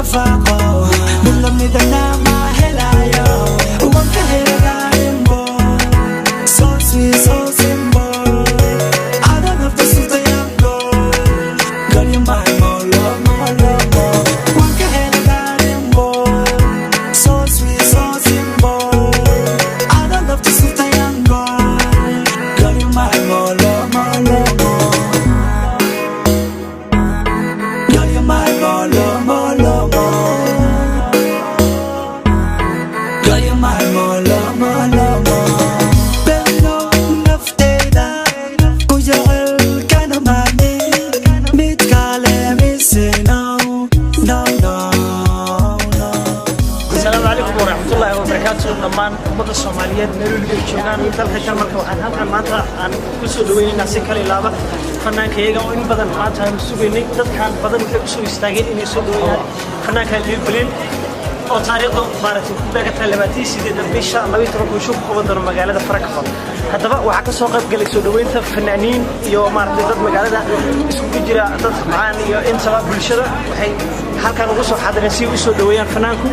فاقو باللمدة ما هلايو وانك هلايم بو so sweet so simple I don't have to sit there and go girl you my more love وانك هلايم بو so sweet so simple I don't have to sit there and go girl you my more love girl you my more love girl you my more love bello naftayda ku jecel kana maani mid kale misino no السلام عليكم ورحمة الله وبركاته. دمان ummadda Soomaaliyeed meel walba ay joogaan inta halkan marka waxaan halkan maanta aan ku soo dhaweynaa si kale laaba fanaankayaga oo in badan maanta aan sugaynay dadkan badan waxay soo istaageen inay soo dhaweeyaan fanaanka Liil baliil oo taariikhda baaragtay ku beegatay 28 bisha 12 shub ku wadano magaalada Frankfurt. haddaba waxa ka soo qayb galay soo dhaweynta fanaaniin iyo maaragtay dad magaalada isku jira dad macaan iyo inta bulshada waxay halkan ugu soo xaadireen si ay u soo dhaweeyaan fanaanku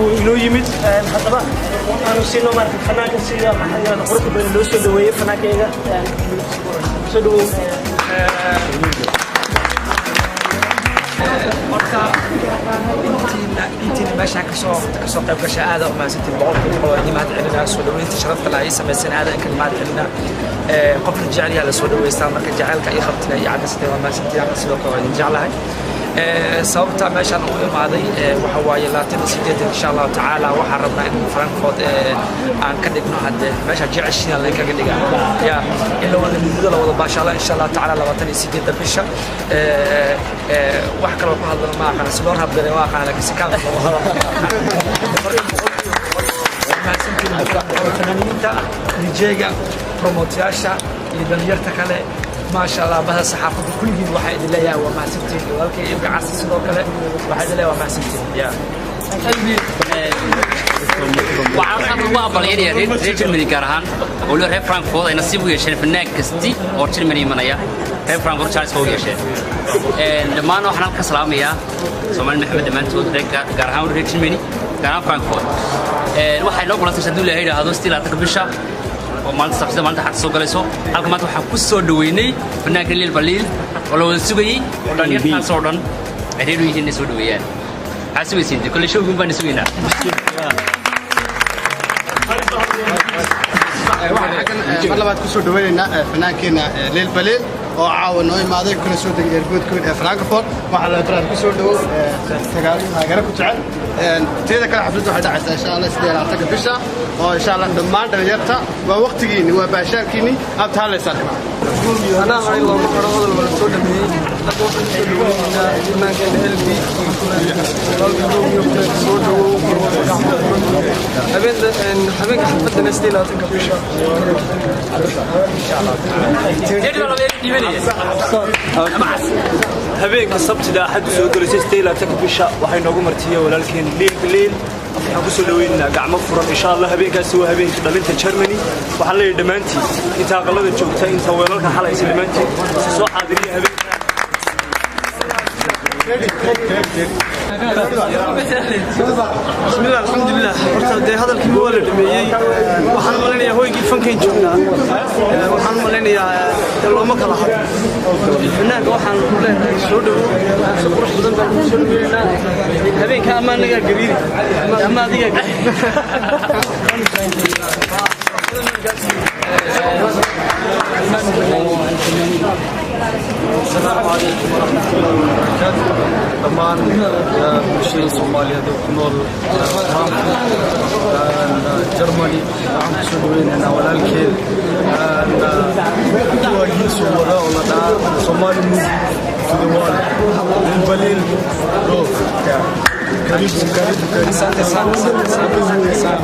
uu inoo yimid haddaba aanu siino maaragtay fanaanka sida maxayaan quruxda badan loo soo dhaweeyay fanaankayaga soo dhawow intii meesha ka soo qayb gashay aad oo maasantii boqolkiiba nimaad celina soo dhaweynta sharafta la ay sameeyeen aad ka nimaad celina qof jecel yahay la soo dhaweystaa marka jacaylka ay qabtay iyo cadastii waa maasantii aan sidoo kale jecelahay sababta meeshan u imaaday waxa waaye 28 insha Allah taala waxa rabnaa in Frankfurt aan ka dhigno hadda meesha jeceshiina la kaga dhigaa ya ila wada midda la wada baasha Allah insha Allah taala 28 bisha wax kale oo ku hadlana ma aqaan sidoo rabdare waa aqaan laakiin si kale fanaaniinta DJ-ga promoteyaasha iyo dhalinyarta kale ما شاء الله بها صحافة كلهم واحد اللي يا وما سنتين ولكن يبقى عسى سلوك له واحد اللي وما سنتين يا وعارف ما بليل يا ريت من كارهان أقول له فرانكفورت أنا سيبه يشين في النك كستي أو تشيل مني منايا فرانكفورت شارس هو يشين لما أنا وحنا كسلام يا سمان محمد دمان تود ريك كارهان ريت مني كارهان فرانكفورت الواحد لو قلت شدوا له هيدا هذا ستيل أتكبشة ومالت سبزة مالت حتى سوق ليسو هالك ما توحى كوسو دويني فناك الليل بليل ولو السوقي ودانير كان صورن عديدو يجي نسوا دويان عسوي سيدي كل شيء يقوم بنسوينا مرة بعد كوسو دوينا فناكنا ليل بليل oo caawino imaaday kuna soo degay airport ee Frankfurt waxa la tiraahdo ku soo dhaw tagaara ku jecel teeda kale xafladu waxay dhacaysaa insha Allah 18 bisha oo insha Allah dhammaan dhalinyarta waa waqtigiini waa baashaarkiini aad taalaysan أنا هاي الله مقرأ هذا الولد مني أقول إن إيمان كان هلبي أبين حفظ نستيلات كبيشة habeen sabtida xad soo galayay stayla takbisha waxay noogu martiyay walaalkeen liil baliil waxaan ku soo dhaweynaa gacmo furan insha Allah habeenkaasi waa habeenka dhalinta Germany waxa la dhamaantii inta qalada joogta inta weelalka xalaysa dhamaantii soo caadiriya habeenka بسم الله الحمد لله horta هذا الكلام هو اللي دميي waxaan maleynayaa hoygii fankan joognaa waxaan maleynayaa looma kala had fanaanka waxaan ku leenahay soo dhawo soo qurux badan baan soo dhaweynaa habeenka amaan naga gabiiri ama adiga السلام عليكم ورحمة الله وبركاته. طبعاً بشيء صوماليا دكتور جرماني عم تسوين أنا ولا الكل هو يسوع وراء ولا ده صومالي موسيقى تدوان البليل روك كريم سانت سانت سانت سانت